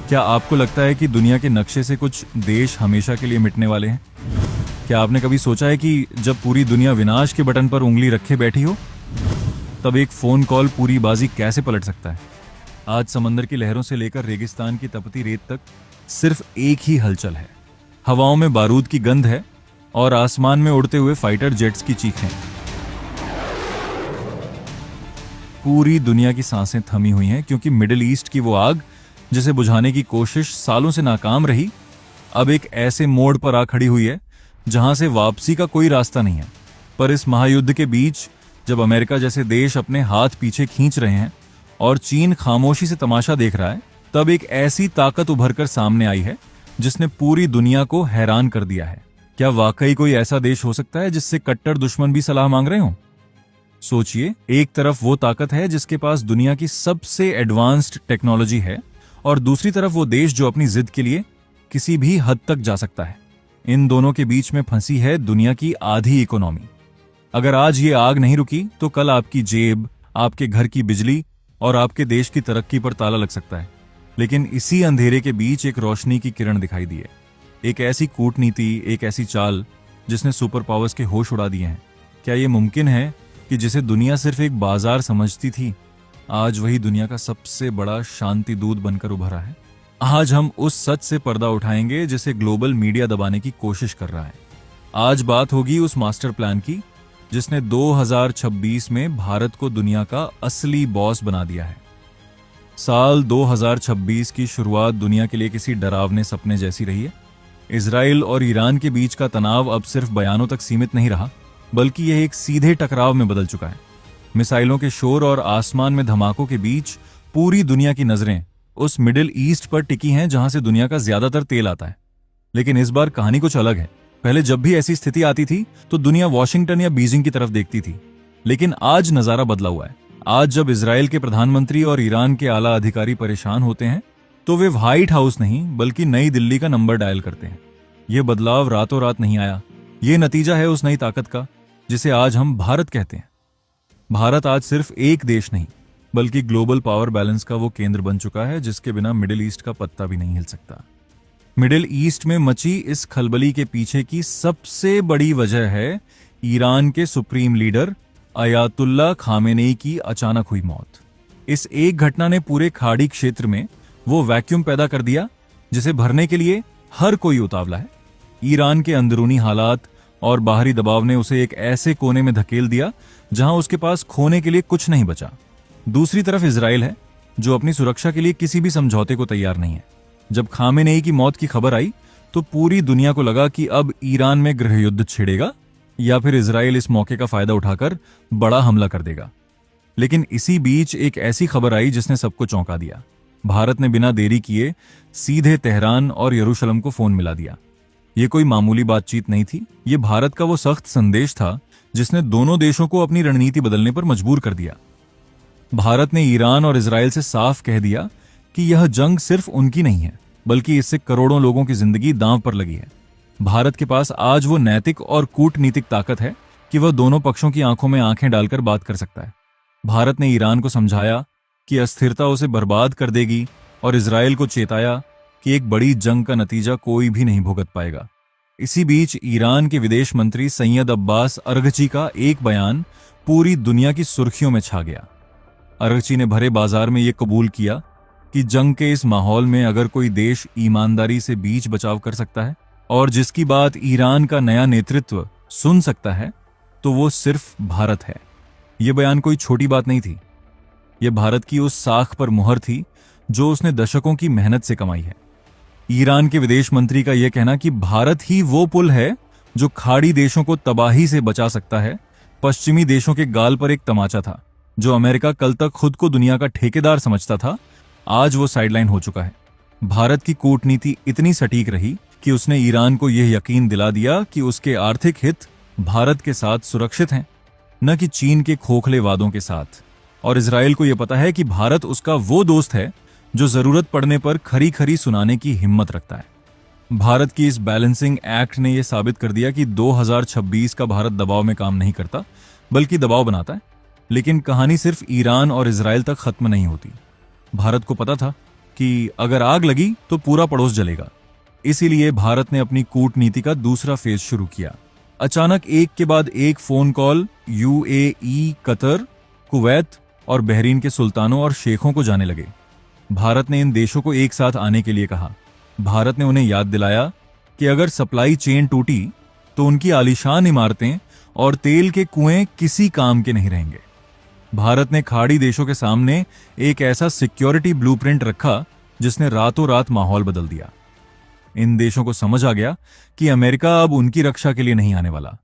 क्या आपको लगता है कि दुनिया के नक्शे से कुछ देश हमेशा के लिए मिटने वाले हैं? क्या आपने कभी सोचा है कि जब पूरी दुनिया विनाश के बटन पर उंगली रखे बैठी हो, तब एक फोन कॉल पूरी बाजी कैसे पलट सकता है? आज समंदर की लहरों से लेकर रेगिस्तान की तपती रेत तक सिर्फ एक ही हलचल है। हवाओं में बारूद की गंध है और आसमान में उड़ते हुए फाइटर जेट्स की चीखें। पूरी दुनिया की सांसें थमी हुई हैं क्योंकि मिडिल ईस्ट की वो आग जिसे बुझाने की कोशिश सालों से नाकाम रही, अब एक ऐसे मोड़ पर आ खड़ी हुई है जहां से वापसी का कोई रास्ता नहीं है। पर इस महायुद्ध के बीच जब अमेरिका जैसे देश अपने हाथ पीछे खींच रहे हैं और चीन खामोशी से तमाशा देख रहा है, तब एक ऐसी ताकत उभरकर सामने आई है जिसने पूरी दुनिया को हैरान कर दिया है। क्या वाकई कोई ऐसा देश हो सकता है जिससे कट्टर दुश्मन भी सलाह मांग रहे हों? सोचिए, एक तरफ वो ताकत है जिसके पास दुनिया की सबसे एडवांस्ड टेक्नोलॉजी है और दूसरी तरफ वो देश जो अपनी जिद के लिए किसी भी हद तक जा सकता है। इन दोनों के बीच में फंसी है दुनिया की आधी इकोनॉमी। अगर आज ये आग नहीं रुकी तो कल आपकी जेब, आपके घर की बिजली और आपके देश की तरक्की पर ताला लग सकता है। लेकिन इसी अंधेरे के बीच एक रोशनी की किरण दिखाई दी है। एक ऐसी कूटनीति, एक ऐसी चाल जिसने सुपर पावर्स के होश उड़ा दिए हैं। क्या ये मुमकिन है कि जिसे दुनिया सिर्फ एक बाजार समझती थी, आज वही दुनिया का सबसे बड़ा शांति दूत बनकर उभरा है? आज हम उस सच से पर्दा उठाएंगे जिसे ग्लोबल मीडिया दबाने की कोशिश कर रहा है। आज बात होगी उस मास्टर प्लान की जिसने 2026 में भारत को दुनिया का असली बॉस बना दिया है। साल 2026 की शुरुआत दुनिया के लिए किसी डरावने सपने जैसी रही है। इजराइल और ईरान के बीच का तनाव अब सिर्फ बयानों तक सीमित नहीं रहा, बल्कि यह एक सीधे टकराव में बदल चुका है। मिसाइलों के शोर और आसमान में धमाकों के बीच पूरी दुनिया की नजरें उस मिडिल ईस्ट पर टिकी हैं जहां से दुनिया का ज्यादातर तेल आता है। लेकिन इस बार कहानी कुछ अलग है। पहले जब भी ऐसी स्थिति आती थी तो दुनिया वॉशिंगटन या बीजिंग की तरफ देखती थी, लेकिन आज नजारा बदला हुआ है। आज जब इजराइल के प्रधानमंत्री और ईरान के आला अधिकारी परेशान होते हैं तो वे व्हाइट हाउस नहीं बल्कि नई दिल्ली का नंबर डायल करते हैं। यह बदलाव रातों रात नहीं आया। यह नतीजा है उस नई ताकत का जिसे आज हम भारत कहते हैं। भारत आज सिर्फ एक देश नहीं बल्कि ग्लोबल पावर बैलेंस का वो केंद्र बन चुका है जिसके बिना मिडिल ईस्ट का पत्ता भी नहीं हिल सकता। मिडिल ईस्ट में मची इस खलबली के पीछे की सबसे बड़ी वजह है ईरान के सुप्रीम लीडर अयातुल्ला खामेनेई की अचानक हुई मौत। इस एक घटना ने पूरे खाड़ी क्षेत्र में वो वैक्यूम पैदा कर दिया जिसे भरने के लिए हर कोई उतावला है। ईरान के अंदरूनी हालात और बाहरी दबाव ने उसे एक ऐसे कोने में धकेल दिया जहां उसके पास खोने के लिए कुछ नहीं बचा। दूसरी तरफ इजराइल है जो अपनी सुरक्षा के लिए किसी भी समझौते को तैयार नहीं है। जब खामेनेई की मौत की खबर आई तो पूरी दुनिया को लगा कि अब ईरान में गृहयुद्ध छिड़ेगा या फिर इजराइल इस मौके का फायदा उठाकर बड़ा हमला कर देगा। लेकिन इसी बीच एक ऐसी खबर आई जिसने सबको चौंका दिया। भारत ने बिना देरी किए सीधे तेहरान और यरूशलेम को फोन मिला दिया। यह कोई मामूली बातचीत नहीं थी। यह भारत का वो सख्त संदेश था जिसने दोनों देशों को अपनी रणनीति बदलने पर मजबूर कर दिया। भारत ने ईरान और इजराइल से साफ कह दिया कि यह जंग सिर्फ उनकी नहीं है बल्कि इससे करोड़ों लोगों की जिंदगी दांव पर लगी है। भारत के पास आज वो नैतिक और कूटनीतिक ताकत है कि वह दोनों पक्षों की आंखों में आंखें डालकर बात कर सकता है। भारत ने ईरान को समझाया कि अस्थिरता उसे बर्बाद कर देगी और इजराइल को चेताया कि एक बड़ी जंग का नतीजा कोई भी नहीं भुगत पाएगा। इसी बीच ईरान के विदेश मंत्री सैयद अब्बास अरगची का एक बयान पूरी दुनिया की सुर्खियों में छा गया। अरगची ने भरे बाजार में यह कबूल किया कि जंग के इस माहौल में अगर कोई देश ईमानदारी से बीच बचाव कर सकता है और जिसकी बात ईरान का नया नेतृत्व सुन सकता है तो वो सिर्फ भारत है। यह बयान कोई छोटी बात नहीं थी। यह भारत की उस साख पर मुहर थी जो उसने दशकों की मेहनत से कमाई है। ईरान के विदेश मंत्री का यह कहना कि भारत ही वो पुल है जो खाड़ी देशों को तबाही से बचा सकता है, पश्चिमी देशों के गाल पर एक तमाचा था। जो अमेरिका कल तक खुद को दुनिया का ठेकेदार समझता था, आज वो साइडलाइन हो चुका है। भारत की कूटनीति इतनी सटीक रही कि उसने ईरान को यह यकीन दिला दिया कि उसके आर्थिक हित भारत के साथ सुरक्षित हैं, न कि चीन के खोखले वादों के साथ। और इजराइल को यह पता है कि भारत उसका वो दोस्त है जो जरूरत पड़ने पर खरी खरी सुनाने की हिम्मत रखता है। भारत की इस बैलेंसिंग एक्ट ने यह साबित कर दिया कि 2026 का भारत दबाव में काम नहीं करता बल्कि दबाव बनाता है। लेकिन कहानी सिर्फ ईरान और इजराइल तक खत्म नहीं होती। भारत को पता था कि अगर आग लगी तो पूरा पड़ोस जलेगा। इसीलिए भारत ने अपनी कूटनीति का दूसरा फेज शुरू किया। अचानक एक के बाद एक phone call UAE, Qatar, Kuwait और बहरीन के सुल्तानों और शेखों को जाने लगे। भारत ने इन देशों को एक साथ आने के लिए कहा। भारत ने उन्हें याद दिलाया कि अगर सप्लाई चेन टूटी तो उनकी आलीशान इमारतें और तेल के कुएं किसी काम के नहीं रहेंगे। भारत ने खाड़ी देशों के सामने एक ऐसा सिक्योरिटी ब्लूप्रिंट रखा जिसने रातों रात माहौल बदल दिया। इन देशों को समझ आ गया कि अमेरिका अब उनकी रक्षा के लिए नहीं आने वाला,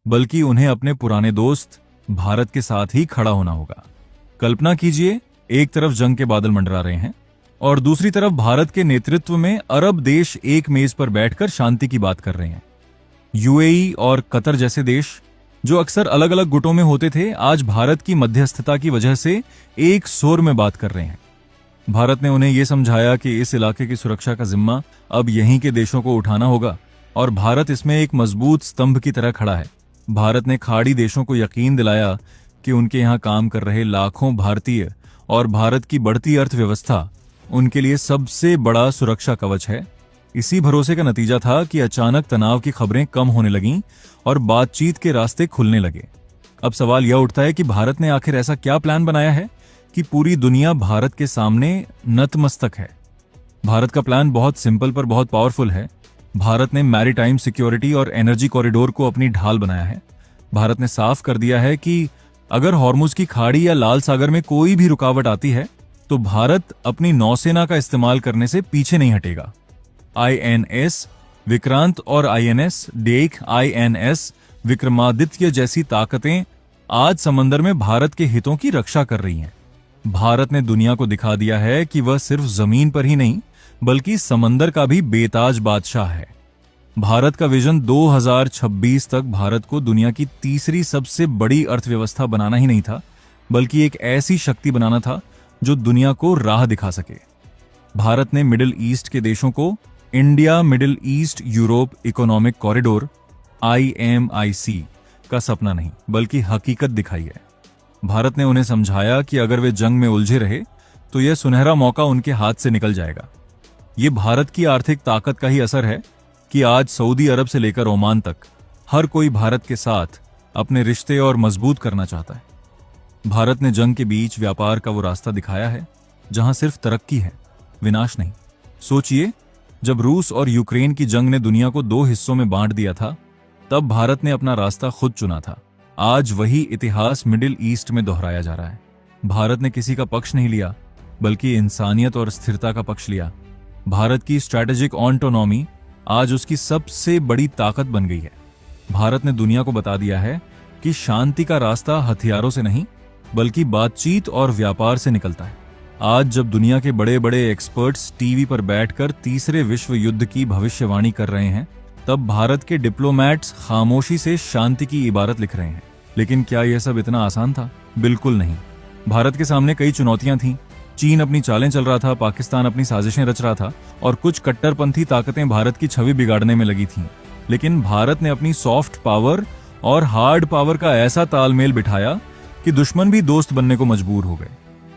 बल्कि उन्हें अपने पुराने दोस्त भारत के साथ ही खड़ा होना होगा। कल्पना कीजिए, एक तरफ जंग के बादल मंडरा रहे हैं और दूसरी तरफ भारत के नेतृत्व में अरब देश एक मेज पर बैठकर शांति की बात कर रहे हैं। यूएई और कतर जैसे देश जो अक्सर अलग अलग गुटों में होते थे, आज भारत की मध्यस्थता की वजह से एक सुर में बात कर रहे हैं। भारत ने उन्हें यह समझाया कि इस इलाके की सुरक्षा का जिम्मा अब यहीं के देशों को उठाना होगा और भारत इसमें एक मजबूत स्तंभ की तरह खड़ा है। भारत ने खाड़ी देशों को यकीन दिलाया कि उनके यहाँ काम कर रहे लाखों भारतीय और भारत की बढ़ती अर्थव्यवस्था उनके लिए सबसे बड़ा सुरक्षा कवच है। इसी भरोसे का नतीजा था कि अचानक तनाव की खबरें कम होने लगीं और बातचीत के रास्ते खुलने लगे। अब सवाल यह उठता है कि भारत ने आखिर ऐसा क्या प्लान बनाया है कि पूरी दुनिया भारत के सामने नतमस्तक है। भारत का प्लान बहुत सिंपल पर बहुत पावरफुल है। भारत ने मैरीटाइम सिक्योरिटी और एनर्जी कॉरिडोर को अपनी ढाल बनाया है। भारत ने साफ कर दिया है कि अगर हॉर्मुज की खाड़ी या लाल सागर में कोई भी रुकावट आती है तो भारत अपनी नौसेना का इस्तेमाल करने से पीछे नहीं हटेगा। आईएनएस विक्रांत और आईएनएस डेक, आईएनएस विक्रमादित्य जैसी ताकतें आज समंदर में भारत के हितों की रक्षा कर रही हैं। भारत ने दुनिया को दिखा दिया है कि वह सिर्फ जमीन पर ही नहीं बल्कि समंदर का भी बेताज बादशाह है। भारत का विजन 2026 तक भारत को दुनिया की तीसरी सबसे बड़ी अर्थव्यवस्था बनाना ही नहीं था, बल्कि एक ऐसी शक्ति बनाना था जो दुनिया को राह दिखा सके। भारत ने मिडिल ईस्ट के देशों को India middle east Europe economic corridor IMIC का सपना नहीं बल्कि हकीकत दिखाई है। भारत ने उन्हें समझाया कि अगर वे जंग में उलझे रहे तो यह सुनहरा मौका उनके हाथ से निकल जाएगा। ये भारत की आर्थिक ताकत का ही असर है कि आज सऊदी अरब से लेकर ओमान तक हर कोई भारत के साथ अपने रिश्ते और मजबूत करना चाहता है। भारत ने जंग के बीच व्यापार का वो रास्ता दिखाया है जहां सिर्फ तरक्की है, विनाश नहीं। सोचिए, जब रूस और यूक्रेन की जंग ने दुनिया को 2 हिस्सों में बांट दिया था, तब भारत ने अपना रास्ता खुद चुना था। आज वही इतिहास मिडिल ईस्ट में दोहराया जा रहा है। भारत ने किसी का पक्ष नहीं लिया बल्कि इंसानियत और स्थिरता का पक्ष लिया। भारत की स्ट्रैटेजिक ऑटोनॉमी आज उसकी सबसे बड़ी ताकत बन गई है। भारत ने दुनिया को बता दिया है कि शांति का रास्ता हथियारों से नहीं बल्कि बातचीत और व्यापार से निकलता है। आज जब दुनिया के बड़े बड़े एक्सपर्ट्स टीवी पर बैठकर तीसरे विश्व युद्ध की भविष्यवाणी कर रहे हैं, तब भारत के डिप्लोमैट्स खामोशी से शांति की इबारत लिख रहे हैं। लेकिन क्या यह सब इतना आसान था? बिल्कुल नहीं। भारत के सामने कई चुनौतियां थीं। चीन अपनी चालें चल रहा था, पाकिस्तान अपनी साजिशें रच रहा था और कुछ कट्टरपंथी ताकतें भारत की छवि बिगाड़ने में लगी थीं। लेकिन भारत ने अपनी सॉफ्ट पावर और हार्ड पावर का ऐसा तालमेल बिठाया कि दुश्मन भी दोस्त बनने को मजबूर हो गए।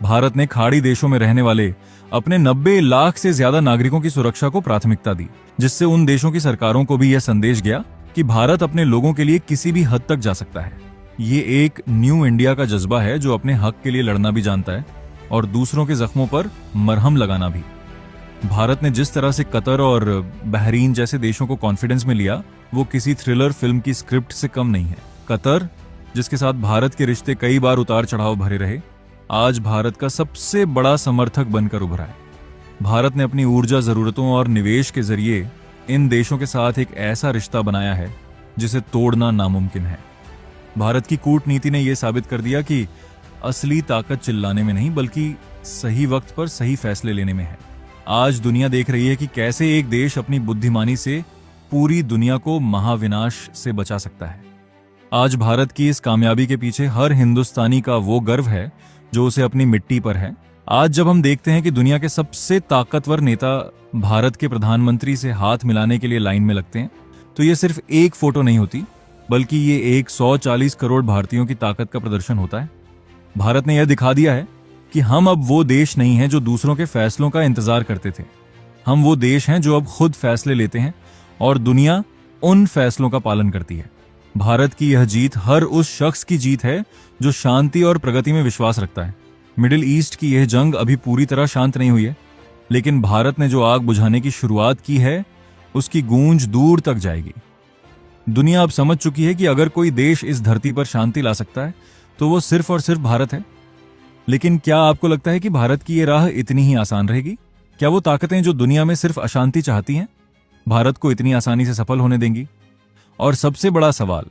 भारत ने खाड़ी देशों में रहने वाले अपने 90 लाख से ज्यादा नागरिकों की सुरक्षा को प्राथमिकता दी, जिससे उन देशों की सरकारों को भी यह संदेश गया कि भारत अपने लोगों के लिए किसी भी हद तक जा सकता है। ये एक न्यू इंडिया का जज्बा है जो अपने हक के लिए लड़ना भी जानता है और दूसरों के जख्मों पर मरहम लगाना भी। भारत ने जिस तरह से कतर और बहरीन जैसे देशों को कॉन्फिडेंस में लिया, वो किसी थ्रिलर फिल्म की स्क्रिप्ट से कम नहीं है। कतर, जिसके साथ भारत के रिश्ते कई बार उतार चढ़ाव भरे रहे, आज भारत का सबसे बड़ा समर्थक बनकर उभरा है। भारत ने अपनी ऊर्जा जरूरतों और निवेश के जरिए इन देशों के साथ एक ऐसा रिश्ता बनाया है जिसे तोड़ना नामुमकिन है। भारत की कूटनीति ने यह साबित कर दिया कि असली ताकत चिल्लाने में नहीं बल्कि सही वक्त पर सही फैसले लेने में है। आज दुनिया देख रही है कि कैसे एक देश अपनी बुद्धिमानी से पूरी दुनिया को महाविनाश से बचा सकता है। आज भारत की इस कामयाबी के पीछे हर हिंदुस्तानी का वो गर्व है जो उसे अपनी मिट्टी पर है। आज जब हम देखते हैं कि दुनिया के सबसे ताकतवर नेता भारत के प्रधानमंत्री से हाथ मिलाने के लिए लाइन में लगते हैं, तो ये सिर्फ एक फोटो नहीं होती बल्कि ये 140 करोड़ भारतीयों की ताकत का प्रदर्शन होता है। भारत ने यह दिखा दिया है कि हम अब वो देश नहीं हैं जो दूसरों के फैसलों का इंतजार करते थे। हम वो देश हैं जो अब खुद फैसले लेते हैं और दुनिया उन फैसलों का पालन करती है। भारत की यह जीत हर उस शख्स की जीत है जो शांति और प्रगति में विश्वास रखता है। मिडिल ईस्ट की यह जंग अभी पूरी तरह शांत नहीं हुई है, लेकिन भारत ने जो आग बुझाने की शुरुआत की है उसकी गूंज दूर तक जाएगी। दुनिया अब समझ चुकी है कि अगर कोई देश इस धरती पर शांति ला सकता है तो वो सिर्फ और सिर्फ भारत है। लेकिन क्या आपको लगता है कि भारत की ये राह इतनी ही आसान रहेगी? क्या वो ताकतें जो दुनिया में सिर्फ अशांति चाहती हैं भारत को इतनी आसानी से सफल होने देंगी? और सबसे बड़ा सवाल,